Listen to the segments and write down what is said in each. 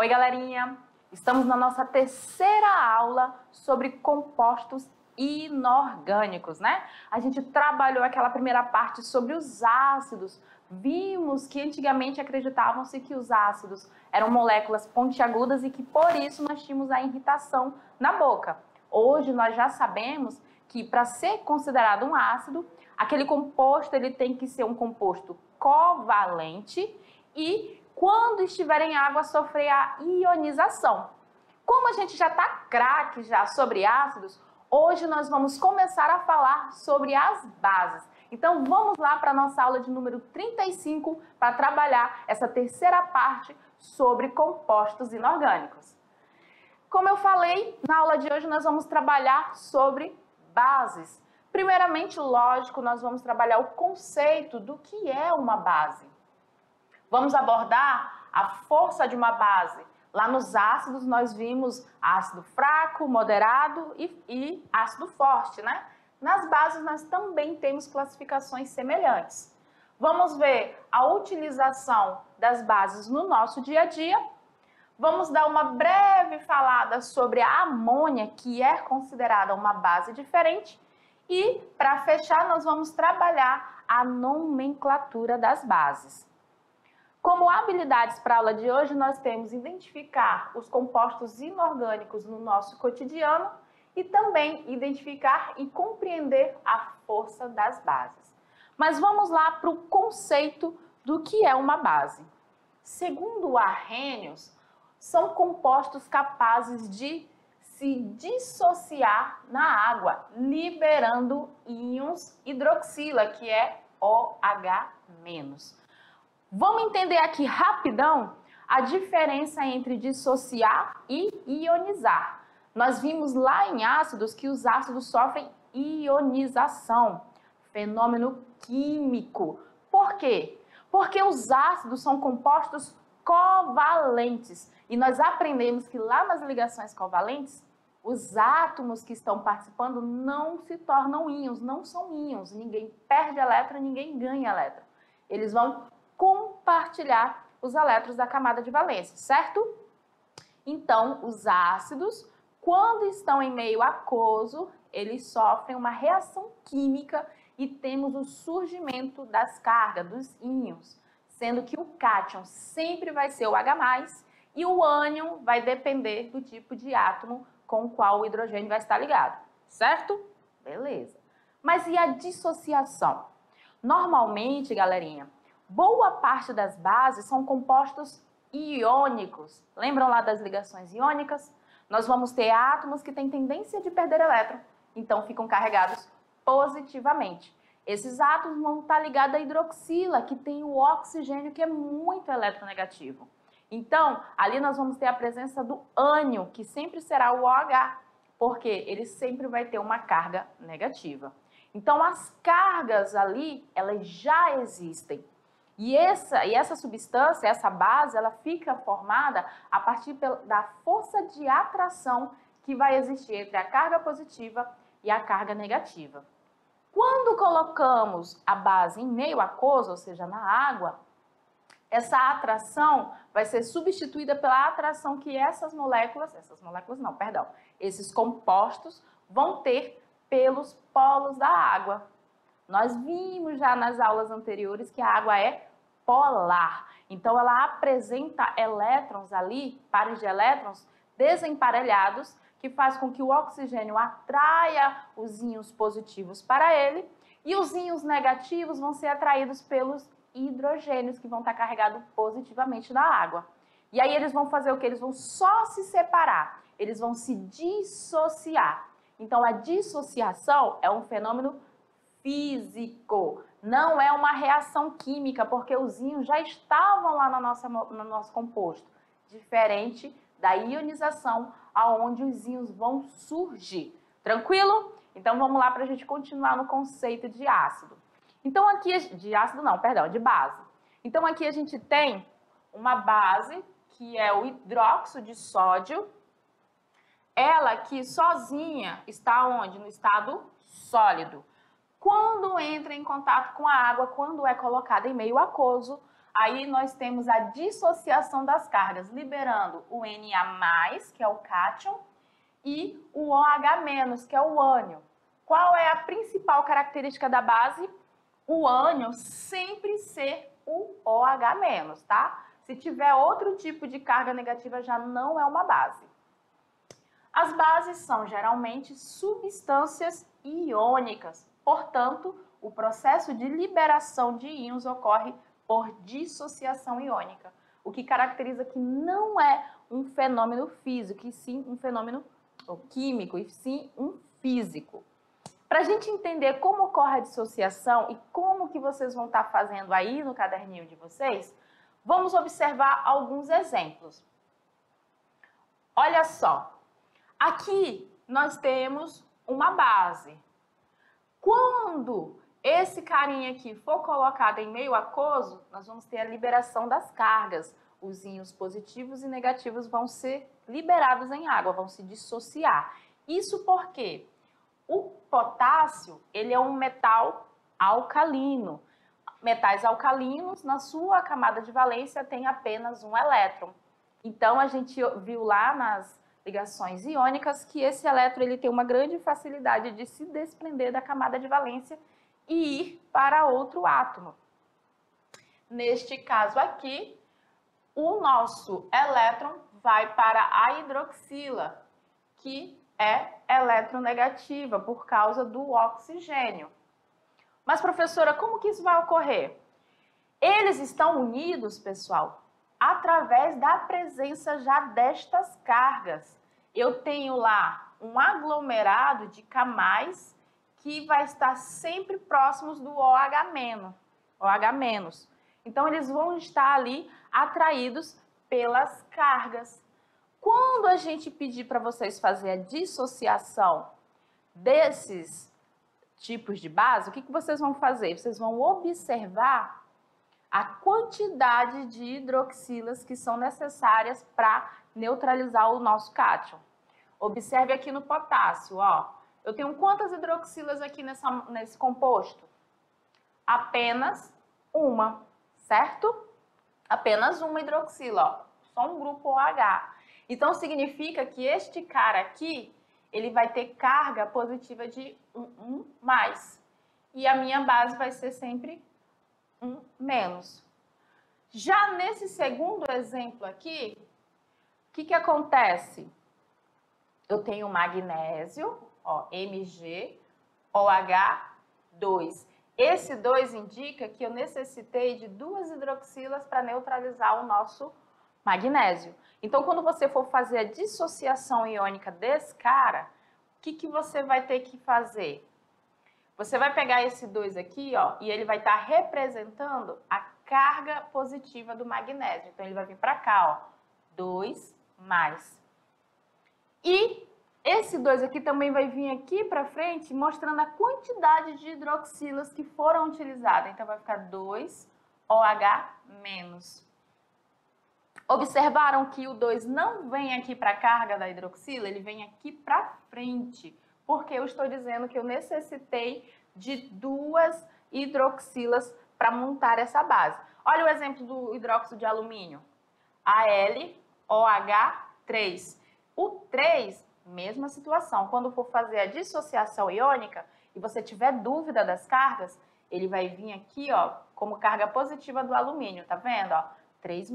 Oi, galerinha! Estamos na nossa terceira aula sobre compostos inorgânicos, né? A gente trabalhou aquela primeira parte sobre os ácidos. Vimos que antigamente acreditavam-se que os ácidos eram moléculas pontiagudas e que por isso nós tínhamos a irritação na boca. Hoje nós já sabemos que para ser considerado um ácido, aquele composto ele tem que ser um composto covalente e quando estiver em água sofrer a ionização. Como a gente já está craque já sobre ácidos, hoje nós vamos começar a falar sobre as bases. Então vamos lá para a nossa aula de número 35 para trabalhar essa terceira parte sobre compostos inorgânicos. Como eu falei, na aula de hoje nós vamos trabalhar sobre bases. Primeiramente, lógico, nós vamos trabalhar o conceito do que é uma base. Vamos abordar a força de uma base. Lá nos ácidos nós vimos ácido fraco, moderado e ácido forte, né? Nas bases nós também temos classificações semelhantes. Vamos ver a utilização das bases no nosso dia a dia. Vamos dar uma breve falada sobre a amônia, que é considerada uma base diferente. E, para fechar, nós vamos trabalhar a nomenclatura das bases. Como habilidades para a aula de hoje, nós temos identificar os compostos inorgânicos no nosso cotidiano e também identificar e compreender a força das bases. Mas vamos lá para o conceito do que é uma base. Segundo Arrhenius, são compostos capazes de se dissociar na água, liberando íons hidroxila, que é OH-. Vamos entender aqui rapidão a diferença entre dissociar e ionizar. Nós vimos lá em ácidos que os ácidos sofrem ionização, fenômeno químico. Por quê? Porque os ácidos são compostos covalentes. E nós aprendemos que lá nas ligações covalentes, os átomos que estão participando não se tornam íons, não são íons. Ninguém perde elétron, ninguém ganha elétron. Eles vão compartilhar os elétrons da camada de valência, certo? Então, os ácidos, quando estão em meio aquoso, eles sofrem uma reação química e temos o surgimento das cargas, dos íons, sendo que o cátion sempre vai ser o H+, e o ânion vai depender do tipo de átomo com o qual o hidrogênio vai estar ligado, certo? Beleza. Mas e a dissociação? Normalmente, galerinha, boa parte das bases são compostos iônicos. Lembram lá das ligações iônicas? Nós vamos ter átomos que têm tendência de perder elétron, então ficam carregados positivamente. Esses átomos vão estar ligados à hidroxila, que tem o oxigênio, que é muito eletronegativo. Então, ali nós vamos ter a presença do ânion, que sempre será o OH, porque ele sempre vai ter uma carga negativa. Então, as cargas ali, elas já existem. E essa substância, essa base, ela fica formada a partir da força de atração que vai existir entre a carga positiva e a carga negativa. Quando colocamos a base em meio aquoso, ou seja, na água, essa atração vai ser substituída pela atração que esses compostos vão ter pelos polos da água. Nós vimos já nas aulas anteriores que a água é polar. Então, ela apresenta elétrons ali, pares de elétrons desemparelhados, que faz com que o oxigênio atraia os íons positivos para ele e os íons negativos vão ser atraídos pelos hidrogênios, que vão estar carregados positivamente na água. E aí eles vão fazer o quê? Eles vão só se separar, eles vão se dissociar. Então, a dissociação é um fenômeno físico, não é uma reação química, porque os íons já estavam lá no nosso composto, diferente da ionização, aonde os íons vão surgir. Tranquilo? Então vamos lá para a gente continuar no conceito de ácido. Então aqui, de base. Então aqui a gente tem uma base, que é o hidróxido de sódio. Ela aqui sozinha está onde? No estado sólido. Quando entra em contato com a água, quando é colocada em meio aquoso, Aí nós temos a dissociação das cargas, liberando o Na+, que é o cátion, e o OH-, que é o ânion. Qual é a principal característica da base? O ânion sempre ser o OH-, tá? Se tiver outro tipo de carga negativa, já não é uma base. As bases são geralmente substâncias iônicas, portanto, o processo de liberação de íons ocorre por dissociação iônica, o que caracteriza que não é um fenômeno físico, e sim um fenômeno químico, e sim um físico. Para a gente entender como ocorre a dissociação e como que vocês vão estar fazendo aí no caderninho de vocês, vamos observar alguns exemplos. Olha só, aqui nós temos uma base. Quando esse carinha aqui for colocado em meio aquoso, nós vamos ter a liberação das cargas. Os íons positivos e negativos vão ser liberados em água, vão se dissociar. Isso porque o potássio, ele é um metal alcalino. Metais alcalinos, na sua camada de valência, tem apenas um elétron. Então, a gente viu lá nas ligações iônicas que esse elétron ele tem uma grande facilidade de se desprender da camada de valência e ir para outro átomo. Neste caso aqui, o nosso elétron vai para a hidroxila, que é eletronegativa por causa do oxigênio. Mas, professora, como que isso vai ocorrer? Eles estão unidos, pessoal, através da presença já destas cargas. Eu tenho lá um aglomerado de K+, que vai estar sempre próximos do OH-. Então, eles vão estar ali atraídos pelas cargas. Quando a gente pedir para vocês fazerem a dissociação desses tipos de base, o que vocês vão fazer? Vocês vão observar a quantidade de hidroxilas que são necessárias para neutralizar o nosso cátion. Observe aqui no potássio, ó. Eu tenho quantas hidroxilas aqui nesse composto? Apenas uma, certo? Apenas uma hidroxila, ó. Só um grupo OH. Então, significa que este cara aqui, ele vai ter carga positiva de um mais. E a minha base vai ser sempre um menos. Já nesse segundo exemplo aqui, o que acontece? Eu tenho magnésio, ó, Mg, OH2. Esse 2 indica que eu necessitei de 2 hidroxilas para neutralizar o nosso magnésio. Então, quando você for fazer a dissociação iônica desse cara, o que você vai ter que fazer? Você vai pegar esse 2 aqui, ó, e ele vai estar representando a carga positiva do magnésio. Então, ele vai vir para cá, ó, 2 mais. E esse 2 aqui também vai vir aqui para frente, mostrando a quantidade de hidroxilas que foram utilizadas. Então, vai ficar 2 OH-. Observaram que o 2 não vem aqui para a carga da hidroxila, ele vem aqui para frente, porque eu estou dizendo que eu necessitei de 2 hidroxilas para montar essa base. Olha o exemplo do hidróxido de alumínio, AlOH3. O 3, mesma situação, quando for fazer a dissociação iônica e você tiver dúvida das cargas, ele vai vir aqui, ó, como carga positiva do alumínio, tá vendo? Ó, 3+.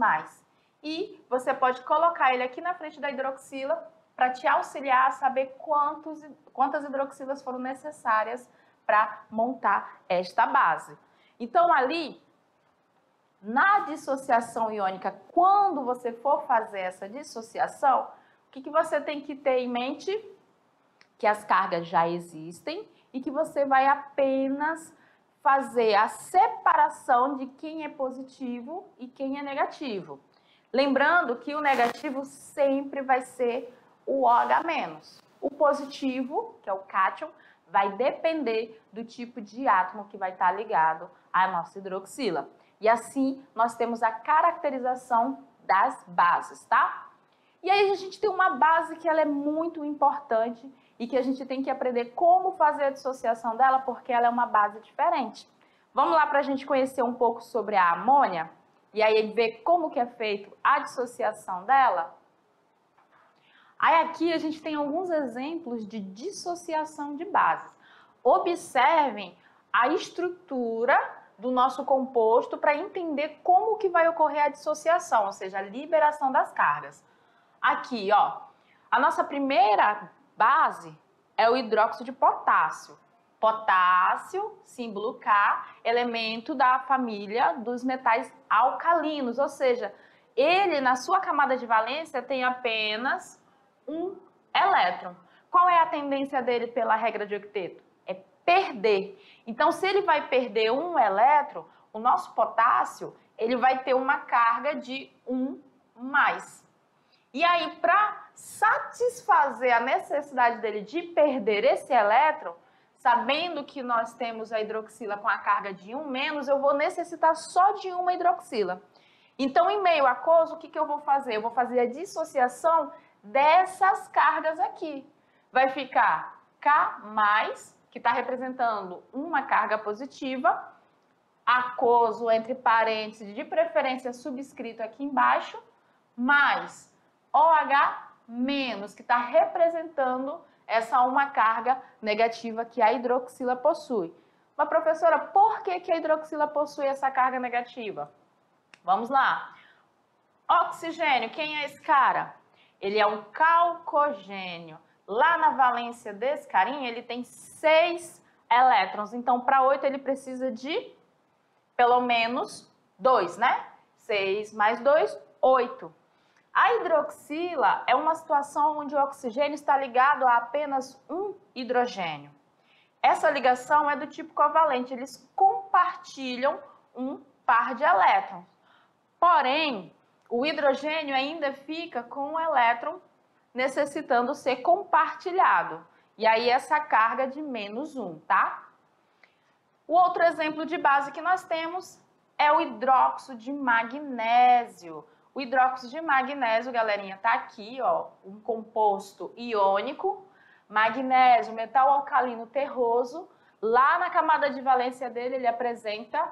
E você pode colocar ele aqui na frente da hidroxila para te auxiliar a saber quantas hidroxilas foram necessárias para montar esta base. Então, ali, na dissociação iônica, quando você for fazer essa dissociação, o que você tem que ter em mente? Que as cargas já existem e que você vai apenas fazer a separação de quem é positivo e quem é negativo. Lembrando que o negativo sempre vai ser o OH-. O positivo, que é o cátion, vai depender do tipo de átomo que vai estar ligado à nossa hidroxila. E assim, nós temos a caracterização das bases, tá? E aí a gente tem uma base que ela é muito importante e que a gente tem que aprender como fazer a dissociação dela, porque ela é uma base diferente. Vamos lá para a gente conhecer um pouco sobre a amônia? e aí ver como que é feito a dissociação dela. Aí aqui a gente tem alguns exemplos de dissociação de bases. Observem a estrutura do nosso composto para entender como que vai ocorrer a dissociação, ou seja, a liberação das cargas. Aqui, ó, a nossa primeira base é o hidróxido de potássio. Potássio, símbolo K, elemento da família dos metais alcalinos, ou seja, ele na sua camada de valência tem apenas um elétron. Qual é a tendência dele pela regra de octeto? É perder. Então, se ele vai perder um elétron, o nosso potássio, ele vai ter uma carga de 1 mais. E aí, para satisfazer a necessidade dele de perder esse elétron, sabendo que nós temos a hidroxila com a carga de 1 menos, eu vou necessitar só de uma hidroxila. Então, em meio aquoso, o que eu vou fazer? Eu vou fazer a dissociação dessas cargas aqui. Vai ficar K+, que está representando uma carga positiva, aquoso, entre parênteses, de preferência subscrito aqui embaixo, mais OH-, que está representando essa uma carga negativa que a hidroxila possui. Mas, professora, por que a hidroxila possui essa carga negativa? Vamos lá. Oxigênio, quem é esse cara? Ele é um calcogênio. Lá na valência desse carinha, ele tem 6 elétrons. Então, para 8, ele precisa de pelo menos 2, né? 6 mais 2, 8. A hidroxila é uma situação onde o oxigênio está ligado a apenas um hidrogênio. Essa ligação é do tipo covalente, eles compartilham um par de elétrons. Porém, o hidrogênio ainda fica com um elétron necessitando ser compartilhado. E aí essa carga de -1, tá? O outro exemplo de base que nós temos é o hidróxido de magnésio. O hidróxido de magnésio, galerinha, tá aqui, ó, um composto iônico, magnésio, metal alcalino terroso. Lá na camada de valência dele, ele apresenta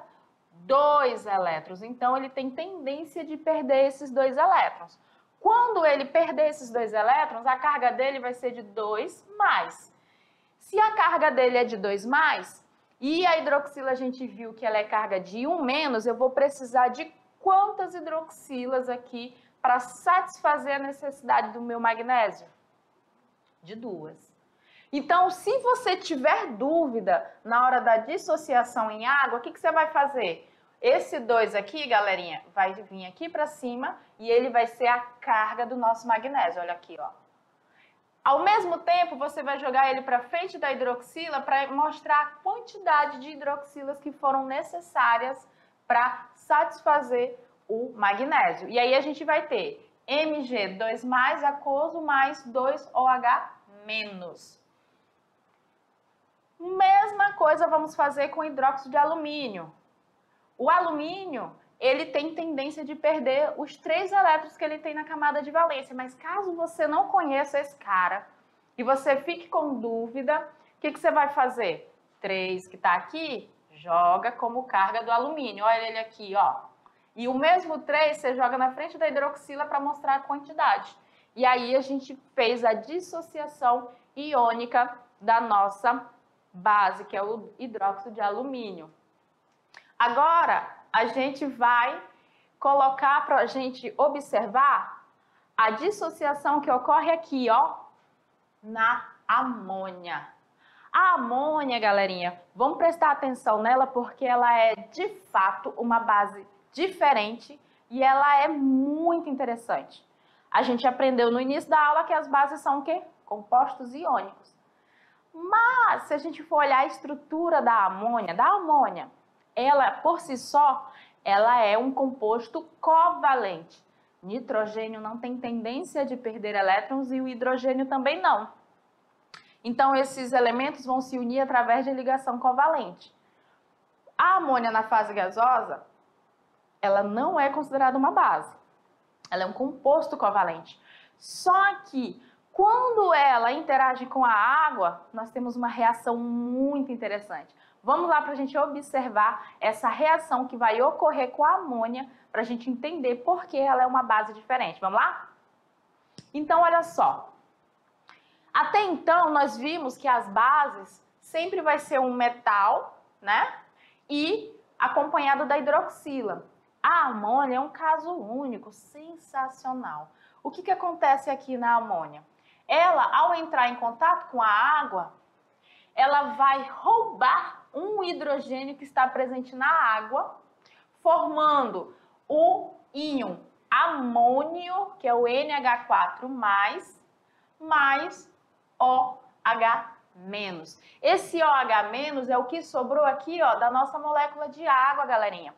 2 elétrons. Então, ele tem tendência de perder esses 2 elétrons. Quando ele perder esses 2 elétrons, a carga dele vai ser de 2 mais. Se a carga dele é de 2 mais, e a hidroxila a gente viu que ela é carga de 1 menos, eu vou precisar de quantas hidroxilas aqui para satisfazer a necessidade do meu magnésio? De 2. Então, se você tiver dúvida na hora da dissociação em água, o que você vai fazer? Esse 2 aqui, galerinha, vai vir aqui para cima e ele vai ser a carga do nosso magnésio. Olha aqui, ó. Ao mesmo tempo, você vai jogar ele para frente da hidroxila para mostrar a quantidade de hidroxilas que foram necessárias para satisfazer o magnésio. E aí a gente vai ter Mg2+, aquoso, mais 2OH-. Mesma coisa vamos fazer com hidróxido de alumínio. O alumínio, ele tem tendência de perder os 3 elétrons que ele tem na camada de valência, mas caso você não conheça esse cara e você fique com dúvida, o que você vai fazer? 3 que está aqui, joga como carga do alumínio. Olha ele aqui, ó. E o mesmo 3 você joga na frente da hidroxila para mostrar a quantidade. E aí a gente fez a dissociação iônica da nossa base, que é o hidróxido de alumínio. Agora, a gente vai colocar para a gente observar a dissociação que ocorre aqui, ó, na amônia. A amônia, galerinha, vamos prestar atenção nela porque ela é, de fato, uma base diferente e ela é muito interessante. A gente aprendeu no início da aula que as bases são o quê? Compostos iônicos. Mas, se a gente for olhar a estrutura da amônia, ela, por si só, ela é um composto covalente. Nitrogênio não tem tendência de perder elétrons e o hidrogênio também não. Então, esses elementos vão se unir através de ligação covalente. A amônia na fase gasosa, ela não é considerada uma base. Ela é um composto covalente. Só que, quando ela interage com a água, nós temos uma reação muito interessante. Vamos lá para a gente observar essa reação que vai ocorrer com a amônia, para a gente entender por que ela é uma base diferente. Vamos lá? Então, olha só. Até então, nós vimos que as bases sempre vai ser um metal, né? E acompanhado da hidroxila. A amônia é um caso único, sensacional. O que acontece aqui na amônia? Ela, ao entrar em contato com a água, ela vai roubar um hidrogênio que está presente na água, formando o íon amônio, que é o NH4+, mais OH-. Esse OH- é o que sobrou aqui, ó, da nossa molécula de água, galerinha.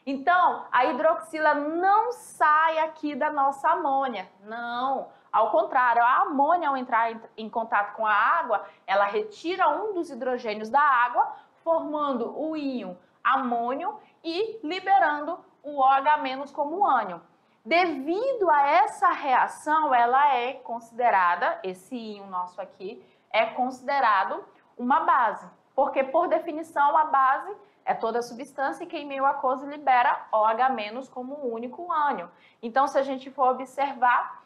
Então, a hidroxila não sai aqui da nossa amônia, não. Ao contrário, a amônia, ao entrar em contato com a água, ela retira um dos hidrogênios da água, formando o íon amônio e liberando o OH- como ânion. Devido a essa reação, ela é considerada, esse íon nosso aqui, é considerado uma base. Porque, por definição, a base é toda substância que em meio aquoso libera OH- como único ânion. Então, se a gente for observar,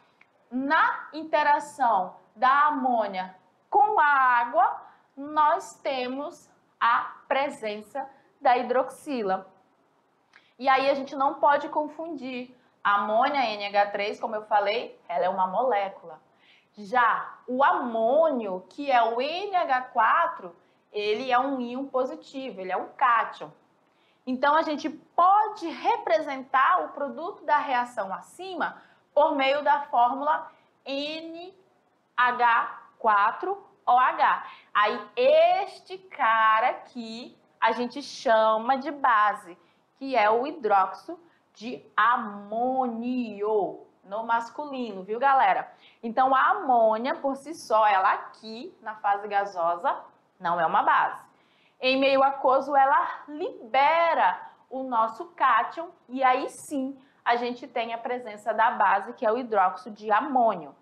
na interação da amônia com a água, nós temos a presença da hidroxila. E aí a gente não pode confundir. A amônia NH3, como eu falei, ela é uma molécula. Já o amônio, que é o NH4, ele é um íon positivo, ele é um cátion. Então, a gente pode representar o produto da reação acima por meio da fórmula NH4OH. Aí, este cara aqui a gente chama de base, que é o hidróxido de amônio, no masculino, viu, galera? Então, a amônia, por si só, ela aqui, na fase gasosa, não é uma base. Em meio aquoso, ela libera o nosso cátion e aí sim a gente tem a presença da base, que é o hidróxido de amônio.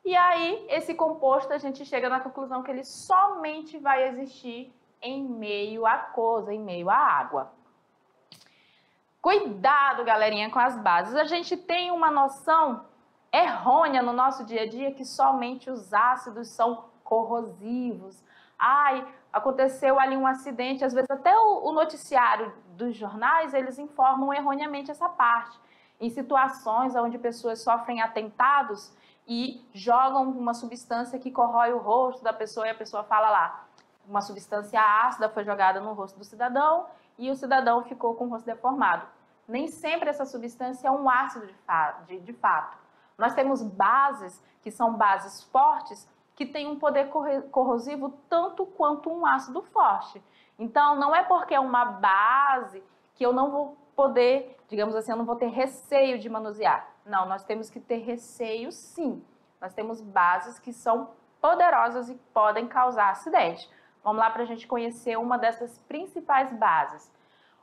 E aí, esse composto, a gente chega na conclusão que ele somente vai existir em meio aquoso, em meio à água. Cuidado, galerinha, com as bases. A gente tem uma noção errônea no nosso dia a dia que somente os ácidos são corrosivos. Ai, aconteceu ali um acidente, às vezes até o noticiário dos jornais, eles informam erroneamente essa parte. Em situações onde pessoas sofrem atentados e jogam uma substância que corrói o rosto da pessoa e a pessoa fala lá, uma substância ácida foi jogada no rosto do cidadão e o cidadão ficou com o rosto deformado. Nem sempre essa substância é um ácido de fato. Nós temos bases que são bases fortes que têm um poder corrosivo tanto quanto um ácido forte. Então, não é porque é uma base que eu não vou poder, digamos assim, eu não vou ter receio de manusear. Não, nós temos que ter receio sim. Nós temos bases que são poderosas e podem causar acidente. Vamos lá para a gente conhecer uma dessas principais bases.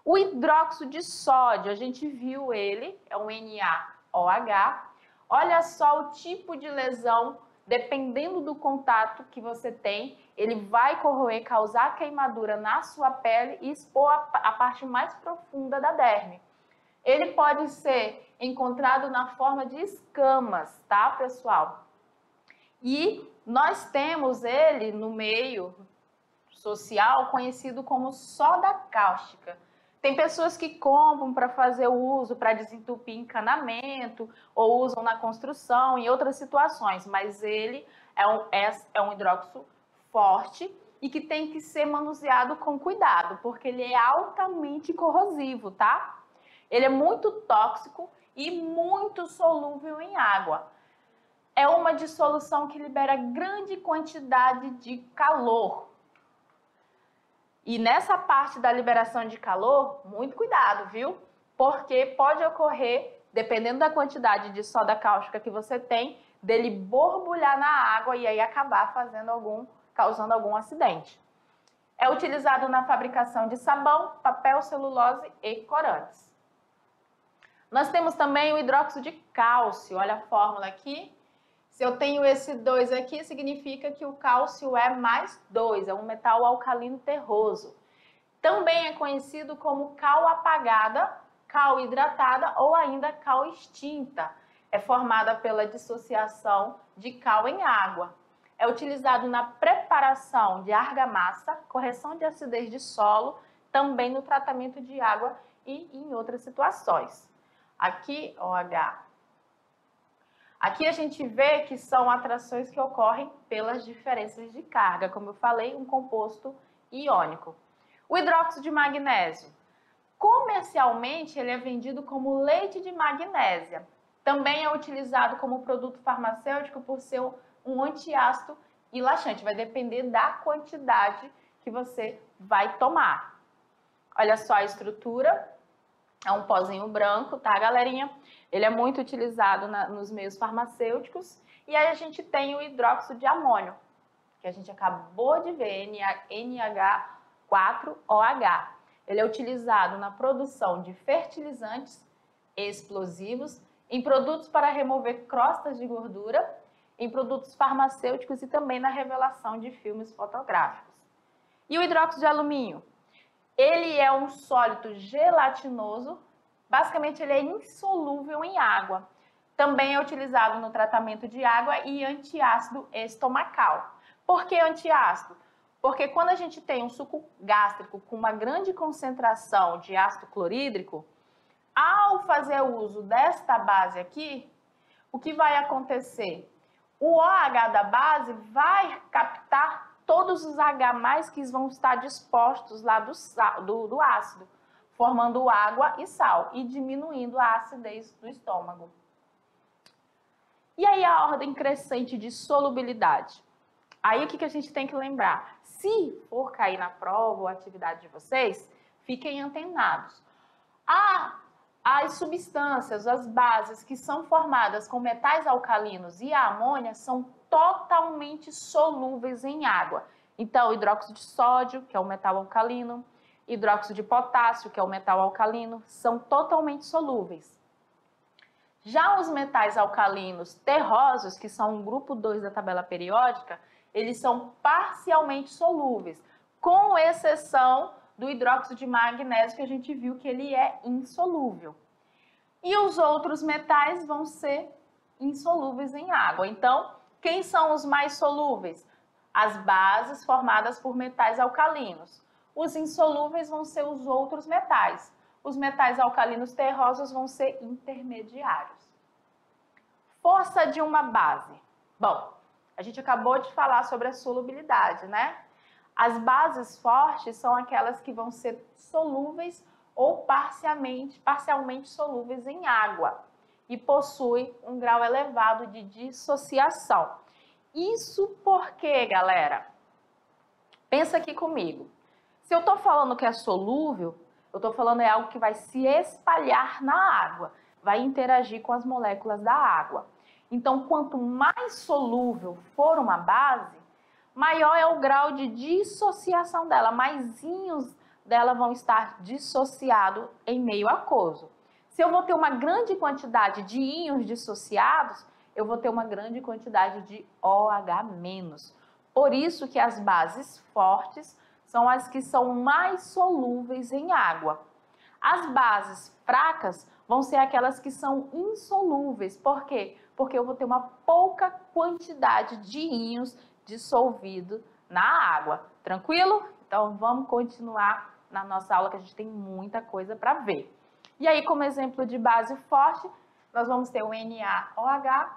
O hidróxido de sódio, a gente viu ele, é um NaOH. Olha só o tipo de lesão, dependendo do contato que você tem, ele vai corroer, causar queimadura na sua pele e expor a parte mais profunda da derme. Ele pode ser encontrado na forma de escamas, tá, pessoal? E nós temos ele no meio social conhecido como soda cáustica. Tem pessoas que compram para fazer o uso, para desentupir encanamento, ou usam na construção, em outras situações, mas ele é um hidróxido forte e que tem que ser manuseado com cuidado, porque ele é altamente corrosivo, tá? Ele é muito tóxico e muito solúvel em água. É uma dissolução que libera grande quantidade de calor. E nessa parte da liberação de calor, muito cuidado, viu? Porque pode ocorrer, dependendo da quantidade de soda cáustica que você tem, dele borbulhar na água e aí acabar causando algum acidente. É utilizado na fabricação de sabão, papel, celulose e corantes. Nós temos também o hidróxido de cálcio, olha a fórmula aqui, Se eu tenho esse 2 aqui, significa que o cálcio é mais 2, é um metal alcalino terroso. Também é conhecido como cal apagada, cal hidratada ou ainda cal extinta. É formada pela dissociação de cal em água. É utilizado na preparação de argamassa, correção de acidez de solo, também no tratamento de água e em outras situações. Aqui, OH. Aqui a gente vê que são atrações que ocorrem pelas diferenças de carga, como eu falei, um composto iônico. O hidróxido de magnésio. Comercialmente, ele é vendido como leite de magnésia. Também é utilizado como produto farmacêutico por ser um antiácido e laxante. Vai depender da quantidade que você vai tomar. Olha só a estrutura. É um pozinho branco, tá, galerinha? Ele é muito utilizado nos meios farmacêuticos. E aí a gente tem o hidróxido de amônio, que a gente acabou de ver, NH4OH. Ele é utilizado na produção de fertilizantes explosivos, em produtos para remover crostas de gordura, em produtos farmacêuticos e também na revelação de filmes fotográficos. E o hidróxido de alumínio? Ele é um sólido gelatinoso, basicamente ele é insolúvel em água. Também é utilizado no tratamento de água e antiácido estomacal. Por que antiácido? Porque quando a gente tem um suco gástrico com uma grande concentração de ácido clorídrico, ao fazer uso desta base aqui, o que vai acontecer? O OH da base vai captar todos os H+, que vão estar dispostos lá do ácido, formando água e sal e diminuindo a acidez do estômago. E aí a ordem crescente de solubilidade. Aí o que a gente tem que lembrar? Se for cair na prova ou atividade de vocês, fiquem antenados. As substâncias, as bases que são formadas com metais alcalinos e a amônia são totalmente solúveis em água. Então, hidróxido de sódio, que é um metal alcalino, hidróxido de potássio, que é um metal alcalino, são totalmente solúveis. Já os metais alcalinos terrosos, que são o grupo 2 da tabela periódica, eles são parcialmente solúveis, com exceção do hidróxido de magnésio, que a gente viu que ele é insolúvel. E os outros metais vão ser insolúveis em água. Então, quem são os mais solúveis? As bases formadas por metais alcalinos. Os insolúveis vão ser os outros metais. Os metais alcalinos terrosos vão ser intermediários. Força de uma base. Bom, a gente acabou de falar sobre a solubilidade, né? As bases fortes são aquelas que vão ser solúveis ou parcialmente solúveis em água e possuem um grau elevado de dissociação. Isso porque, galera, pensa aqui comigo. Se eu estou falando que é solúvel, eu estou falando é algo que vai se espalhar na água, vai interagir com as moléculas da água. Então, quanto mais solúvel for uma base, maior é o grau de dissociação dela, mais íons dela vão estar dissociados em meio aquoso. Se eu vou ter uma grande quantidade de íons dissociados, eu vou ter uma grande quantidade de OH-. Por isso que as bases fortes são as que são mais solúveis em água. As bases fracas vão ser aquelas que são insolúveis. Por quê? Porque eu vou ter uma pouca quantidade de íons dissolvido na água. Tranquilo? Então vamos continuar na nossa aula que a gente tem muita coisa para ver. E aí, como exemplo de base forte, nós vamos ter o NaOH,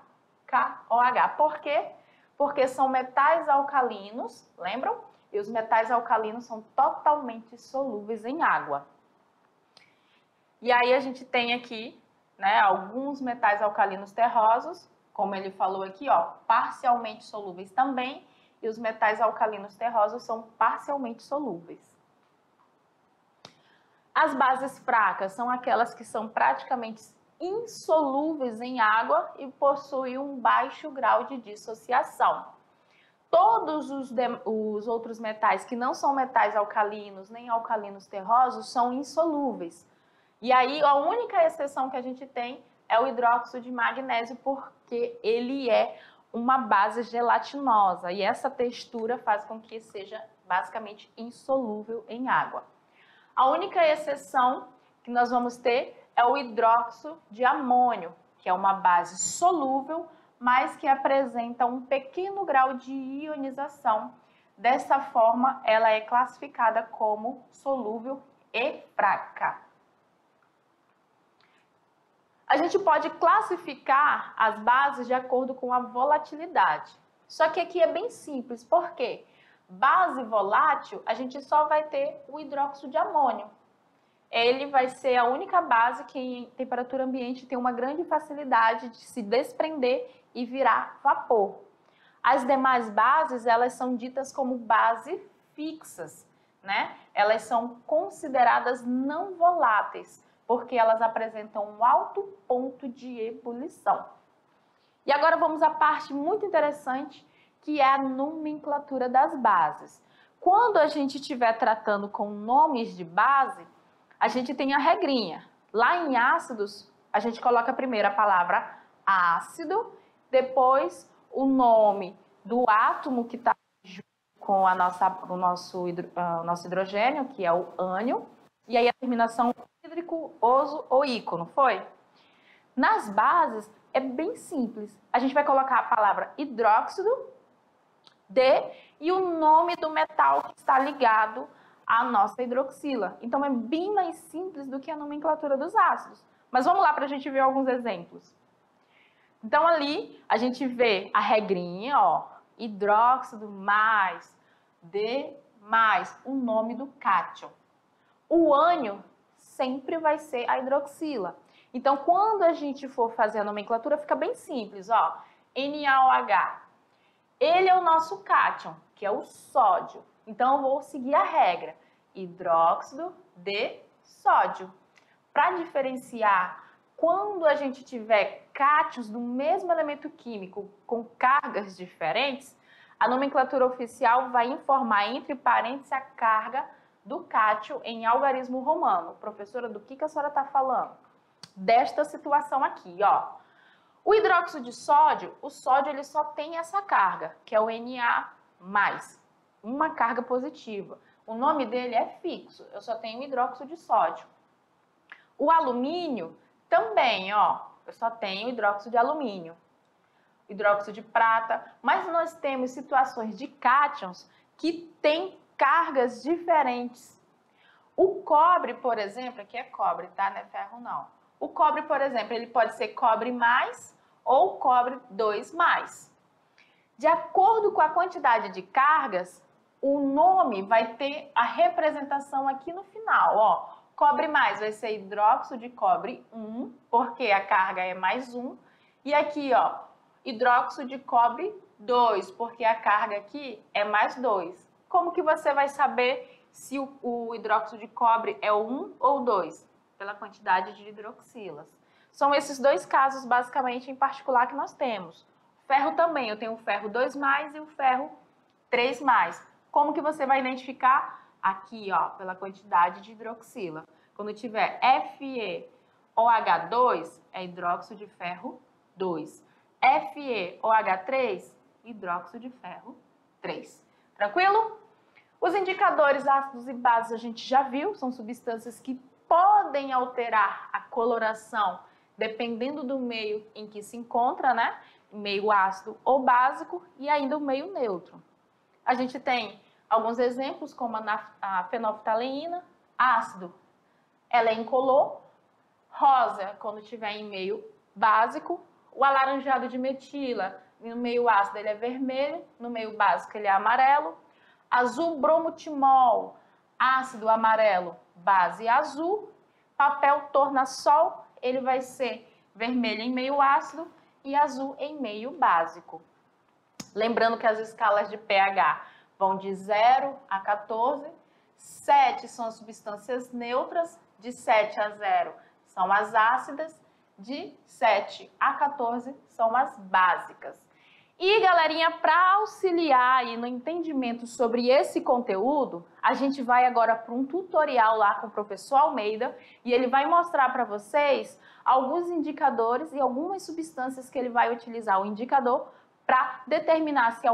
KOH. Por quê? Porque são metais alcalinos, lembram? E os metais alcalinos são totalmente solúveis em água. E aí a gente tem aqui, né, alguns metais alcalinos terrosos, como ele falou aqui, ó, parcialmente solúveis também, e os metais alcalinos terrosos são parcialmente solúveis. As bases fracas são aquelas que são praticamente insolúveis em água e possuem um baixo grau de dissociação. Todos os outros metais que não são metais alcalinos nem alcalinos terrosos são insolúveis. E aí a única exceção que a gente tem é o hidróxido de magnésio, porque ele é uma base gelatinosa e essa textura faz com que seja basicamente insolúvel em água. A única exceção que nós vamos ter é o hidróxido de amônio, que é uma base solúvel, mas que apresenta um pequeno grau de ionização. Dessa forma, ela é classificada como solúvel e fraca. A gente pode classificar as bases de acordo com a volatilidade. Só que aqui é bem simples, por quê? Base volátil, a gente só vai ter o hidróxido de amônio. Ele vai ser a única base que em temperatura ambiente tem uma grande facilidade de se desprender e virar vapor. As demais bases, elas são ditas como bases fixas, né? Elas são consideradas não voláteis, porque elas apresentam um alto ponto de ebulição. E agora vamos à parte muito interessante, que é a nomenclatura das bases. Quando a gente estiver tratando com nomes de base, a gente tem a regrinha. Lá em ácidos, a gente coloca primeiro a palavra ácido, depois o nome do átomo que está junto com o nosso hidrogênio, que é o ânion, e aí a terminação hídrico, oso ou ícono, foi? Nas bases, é bem simples. A gente vai colocar a palavra hidróxido, D, e o nome do metal que está ligado à nossa hidroxila. Então, é bem mais simples do que a nomenclatura dos ácidos. Mas vamos lá para a gente ver alguns exemplos. Então, ali, a gente vê a regrinha, ó, hidróxido mais D mais o nome do cátion. O ânion sempre vai ser a hidroxila. Então, quando a gente for fazer a nomenclatura, fica bem simples, ó. NaOH. Ele é o nosso cátion, que é o sódio. Então, eu vou seguir a regra. Hidróxido de sódio. Para diferenciar, quando a gente tiver cátions do mesmo elemento químico com cargas diferentes, a nomenclatura oficial vai informar entre parênteses a carga do cátion em algarismo romano. Professora, do que a senhora está falando? Desta situação aqui, ó. O hidróxido de sódio, o sódio ele só tem essa carga, que é o Na+, uma carga positiva. O nome dele é fixo, eu só tenho hidróxido de sódio. O alumínio também, ó, eu só tenho hidróxido de alumínio. Hidróxido de prata, mas nós temos situações de cátions que têm cargas diferentes. O cobre, por exemplo, aqui é cobre, tá? Não é ferro, não. O cobre, por exemplo, ele pode ser cobre mais ou cobre 2+. De acordo com a quantidade de cargas, o nome vai ter a representação aqui no final, ó. Cobre mais vai ser hidróxido de cobre 1, porque a carga é mais 1. E aqui, ó, hidróxido de cobre 2, porque a carga aqui é mais 2. Como que você vai saber se o hidróxido de cobre é o 1 ou 2? Pela quantidade de hidroxilas. São esses dois casos, basicamente, em particular, que nós temos. Ferro também, eu tenho o ferro 2+ e o ferro 3+. Como que você vai identificar? Aqui, ó, pela quantidade de hidroxila. Quando tiver FeOH2, é hidróxido de ferro 2. FeOH3, hidróxido de ferro 3. Tranquilo? Os indicadores ácidos e bases a gente já viu, são substâncias que podem alterar a coloração dependendo do meio em que se encontra, né? Meio ácido ou básico e ainda o meio neutro. A gente tem alguns exemplos, como a fenolftaleína, ácido, ela é incolor, rosa, quando estiver em meio básico, o alaranjado de metila, no meio ácido ele é vermelho, no meio básico ele é amarelo, azul bromotimol, ácido amarelo, base azul, papel tornassol, ele vai ser vermelho em meio ácido e azul em meio básico. Lembrando que as escalas de pH vão de 0 a 14, 7 são as substâncias neutras, de 7 a 0 são as ácidas, de 7 a 14 são as básicas. E, galerinha, para auxiliar aí no entendimento sobre esse conteúdo, a gente vai agora para um tutorial lá com o professor Almeida e ele vai mostrar para vocês alguns indicadores e algumas substâncias que ele vai utilizar o indicador para determinar se é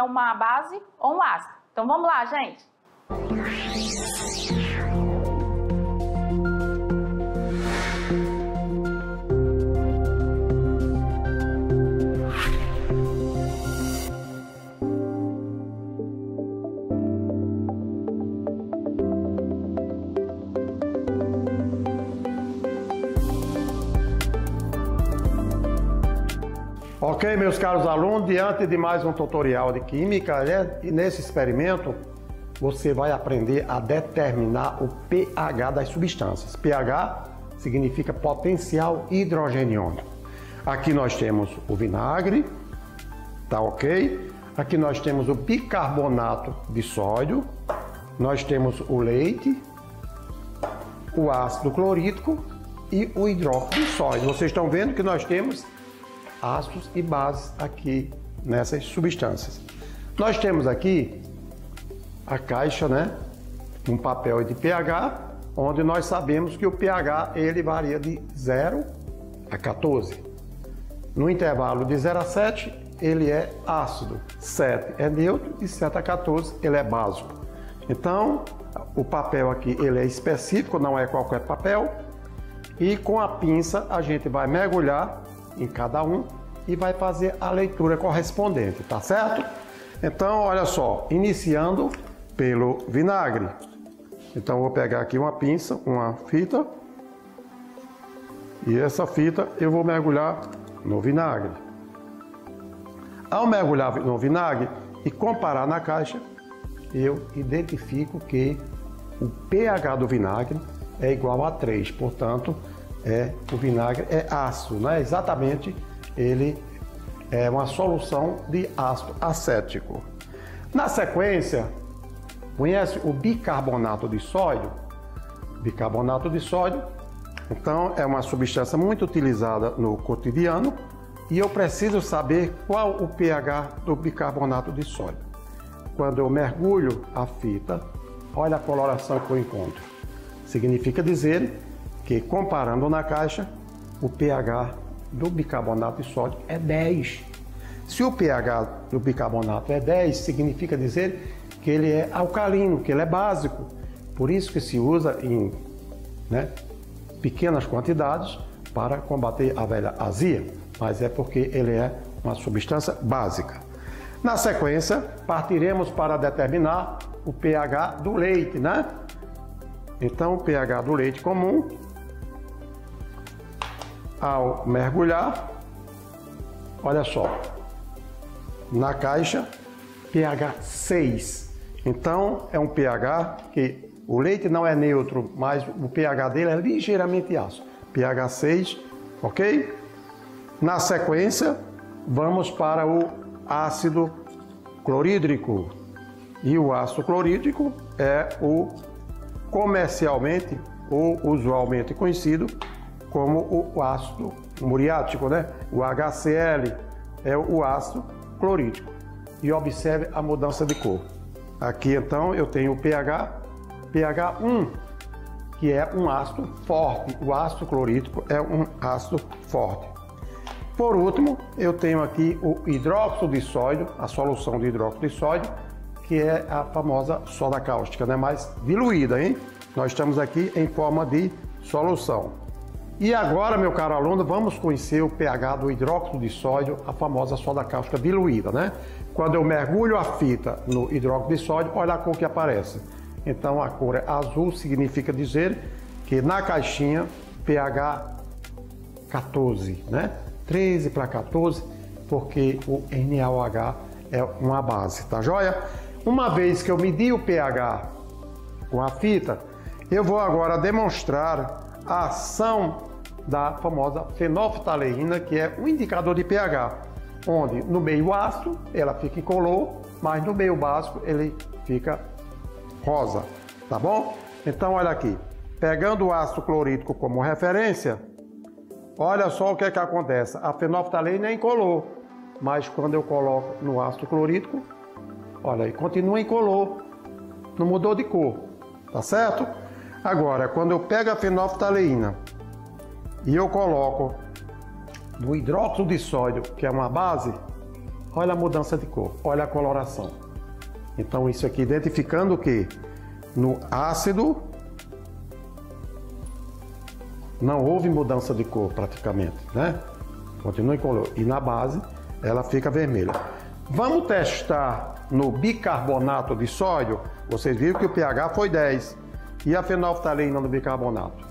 uma base ou um ácido. Então vamos lá, gente! Ok, meus caros alunos, diante de mais um tutorial de Química, né? E nesse experimento você vai aprender a determinar o pH das substâncias. pH significa potencial hidrogeniônico. Aqui nós temos o vinagre, tá ok? Aqui nós temos o bicarbonato de sódio, nós temos o leite, o ácido clorídrico e o hidróxido de sódio. Vocês estão vendo que nós temos ácidos e bases aqui nessas substâncias. Nós temos aqui a caixa, né, um papel de pH, onde nós sabemos que o pH ele varia de 0 a 14. No intervalo de 0 a 7 ele é ácido, 7 é neutro e 7 a 14 ele é básico. Então o papel aqui ele é específico, não é qualquer papel, e com a pinça a gente vai mergulhar em cada um e vai fazer a leitura correspondente, tá certo? Então, olha só, iniciando pelo vinagre. Então, eu vou pegar aqui uma pinça, uma fita, e essa fita eu vou mergulhar no vinagre. Ao mergulhar no vinagre e comparar na caixa, eu identifico que o pH do vinagre é igual a 3, portanto, o vinagre é ácido, né? Exatamente, ele é uma solução de ácido acético. Na sequência, conhece o bicarbonato de sódio? Bicarbonato de sódio, então, é uma substância muito utilizada no cotidiano e eu preciso saber qual o pH do bicarbonato de sódio. Quando eu mergulho a fita, olha a coloração que eu encontro. Significa dizer que, comparando na caixa, o pH do bicarbonato de sódio é 10. Se o pH do bicarbonato é 10, significa dizer que ele é alcalino, que ele é básico. Por isso que se usa em pequenas quantidades para combater a velha azia, mas é porque ele é uma substância básica. Na sequência, partiremos para determinar o pH do leite, né? Então, o pH do leite comum, ao mergulhar, olha só, na caixa, pH 6. Então, é um pH que o leite não é neutro, mas o pH dele é ligeiramente ácido. pH 6, ok? Na sequência, vamos para o ácido clorídrico. E o ácido clorídrico é o comercialmente ou usualmente conhecido como o ácido muriático, né? O HCl é o ácido clorídrico. E observe a mudança de cor. Aqui então eu tenho o pH 1, que é um ácido forte. O ácido clorídrico é um ácido forte. Por último, eu tenho aqui o hidróxido de sódio, a solução de hidróxido de sódio, que é a famosa soda cáustica, né? Mais diluída, hein? Nós estamos aqui em forma de solução. E agora, meu caro aluno, vamos conhecer o pH do hidróxido de sódio, a famosa soda cáustica diluída, né? Quando eu mergulho a fita no hidróxido de sódio, olha a cor que aparece. Então, a cor é azul, significa dizer que na caixinha, pH 14, né? 13 para 14, porque o NaOH é uma base, tá joia? Uma vez que eu medi o pH com a fita, eu vou agora demonstrar a ação da famosa fenolftaleína, que é um indicador de pH, onde no meio ácido ela fica incolor, mas no meio básico ele fica rosa, tá bom? Então olha aqui, pegando o ácido clorídrico como referência, olha só o que é que acontece. A fenolftaleína é incolor, mas quando eu coloco no ácido clorídrico, olha aí, continua incolor, não mudou de cor, tá certo? Agora, quando eu pego a fenolftaleína e eu coloco no hidróxido de sódio, que é uma base, olha a mudança de cor, olha a coloração. Então isso aqui identificando que no ácido não houve mudança de cor praticamente, né? Continua incolor. E na base ela fica vermelha. Vamos testar no bicarbonato de sódio. Vocês viram que o pH foi 10. E a fenolftalina no bicarbonato?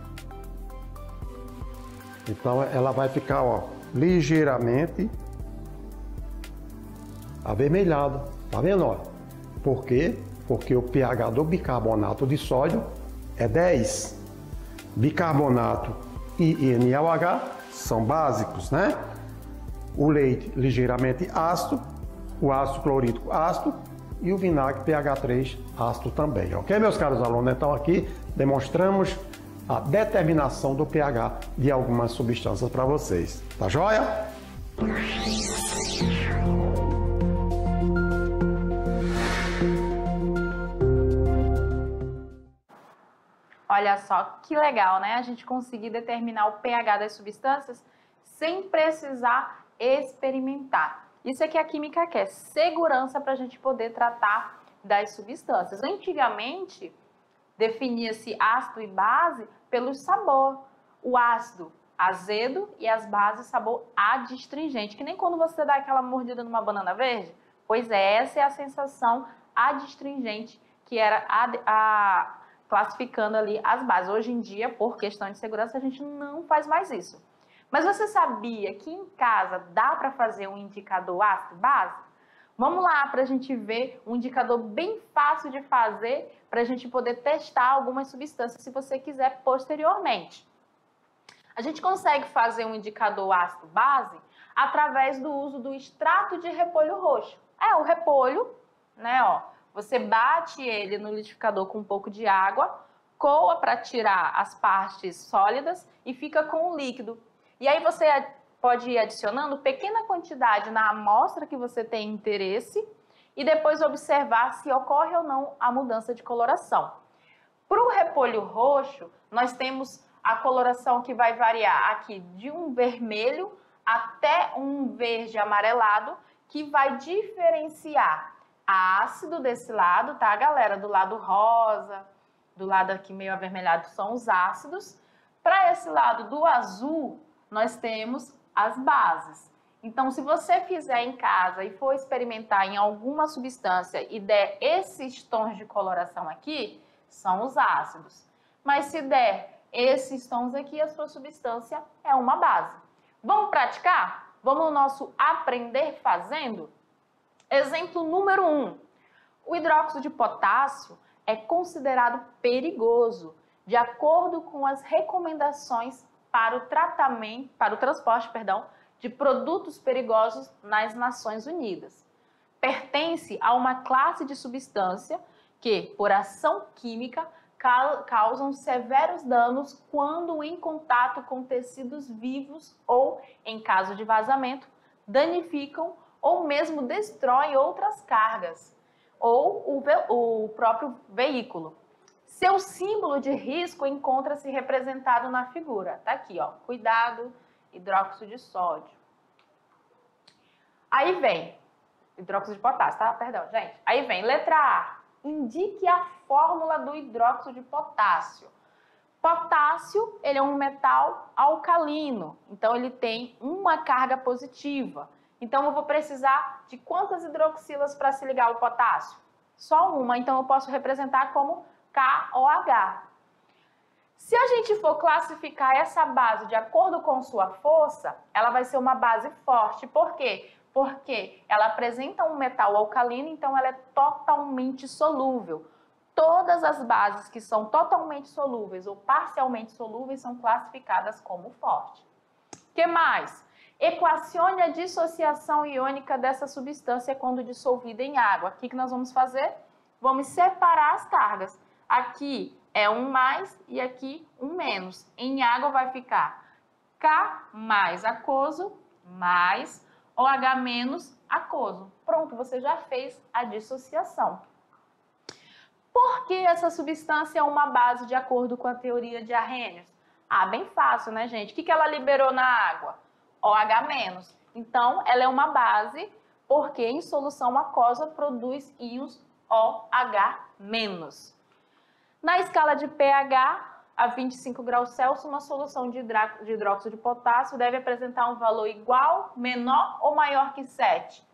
Então ela vai ficar, ó, ligeiramente avermelhada. Tá vendo? Ó? Por quê? Porque o pH do bicarbonato de sódio é 10. Bicarbonato e NaOH são básicos, né? O leite ligeiramente ácido, o ácido clorídrico ácido e o vinagre pH 3 ácido também. Ok, meus caros alunos? Então aqui demonstramos a determinação do pH de algumas substâncias para vocês. Tá joia? Olha só que legal, né? A gente conseguir determinar o pH das substâncias sem precisar experimentar. Isso é que a química quer, segurança para a gente poder tratar das substâncias. Antigamente, definia-se ácido e base pelo sabor. O ácido azedo e as bases sabor adstringente, que nem quando você dá aquela mordida numa banana verde. Pois é, essa é a sensação adstringente que era classificando ali as bases. Hoje em dia, por questão de segurança, a gente não faz mais isso. Mas você sabia que em casa dá para fazer um indicador ácido-base? Vamos lá para a gente ver um indicador bem fácil de fazer para a gente poder testar algumas substâncias se você quiser posteriormente. A gente consegue fazer um indicador ácido-base através do uso do extrato de repolho roxo. O repolho, né, ó, você bate ele no liquidificador com um pouco de água, coa para tirar as partes sólidas e fica com o líquido. E aí você pode ir adicionando pequena quantidade na amostra que você tem interesse e depois observar se ocorre ou não a mudança de coloração. Para o repolho roxo, nós temos a coloração que vai variar aqui de um vermelho até um verde amarelado, que vai diferenciar ácido desse lado, tá, galera? Do lado rosa, do lado aqui meio avermelhado são os ácidos. Para esse lado do azul, nós temos as bases. Então, se você fizer em casa e for experimentar em alguma substância e der esses tons de coloração aqui, são os ácidos. Mas se der esses tons aqui, a sua substância é uma base. Vamos praticar? Vamos no nosso aprender fazendo? Exemplo número 1. O hidróxido de potássio é considerado perigoso, de acordo com as recomendações para o transporte de produtos perigosos nas Nações Unidas. Pertence a uma classe de substância que, por ação química, causam severos danos quando em contato com tecidos vivos ou, em caso de vazamento, danificam ou mesmo destroem outras cargas ou o próprio veículo. Seu símbolo de risco encontra-se representado na figura. Tá aqui, ó. Cuidado, hidróxido de sódio. Aí vem, hidróxido de potássio, tá? Perdão, gente. Aí vem, letra A. Indique a fórmula do hidróxido de potássio. Potássio, ele é um metal alcalino, então ele tem uma carga positiva. Então eu vou precisar de quantas hidroxilas para se ligar ao potássio? Só uma, então eu posso representar como KOH. Se a gente for classificar essa base de acordo com sua força, ela vai ser uma base forte. Por quê? Porque ela apresenta um metal alcalino, então ela é totalmente solúvel. Todas as bases que são totalmente solúveis ou parcialmente solúveis são classificadas como forte. O que mais? Equacione a dissociação iônica dessa substância quando dissolvida em água. O que nós vamos fazer? Vamos separar as cargas. Aqui é um mais e aqui um menos. Em água vai ficar K mais aquoso mais OH menos aquoso. Pronto, você já fez a dissociação. Por que essa substância é uma base de acordo com a teoria de Arrhenius? Bem fácil, né, gente? O que ela liberou na água? OH menos. Então, ela é uma base porque em solução aquosa produz íons OH-. Na escala de pH, a 25 graus Celsius, uma solução de hidróxido de potássio deve apresentar um valor igual, menor ou maior que 7?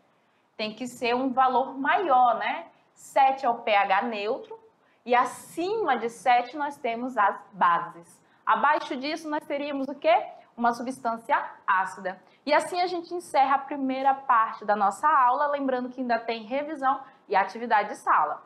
Tem que ser um valor maior, né? 7 é o pH neutro e acima de 7 nós temos as bases. Abaixo disso nós teríamos o quê? Uma substância ácida. E assim a gente encerra a primeira parte da nossa aula, lembrando que ainda tem revisão e atividade de sala.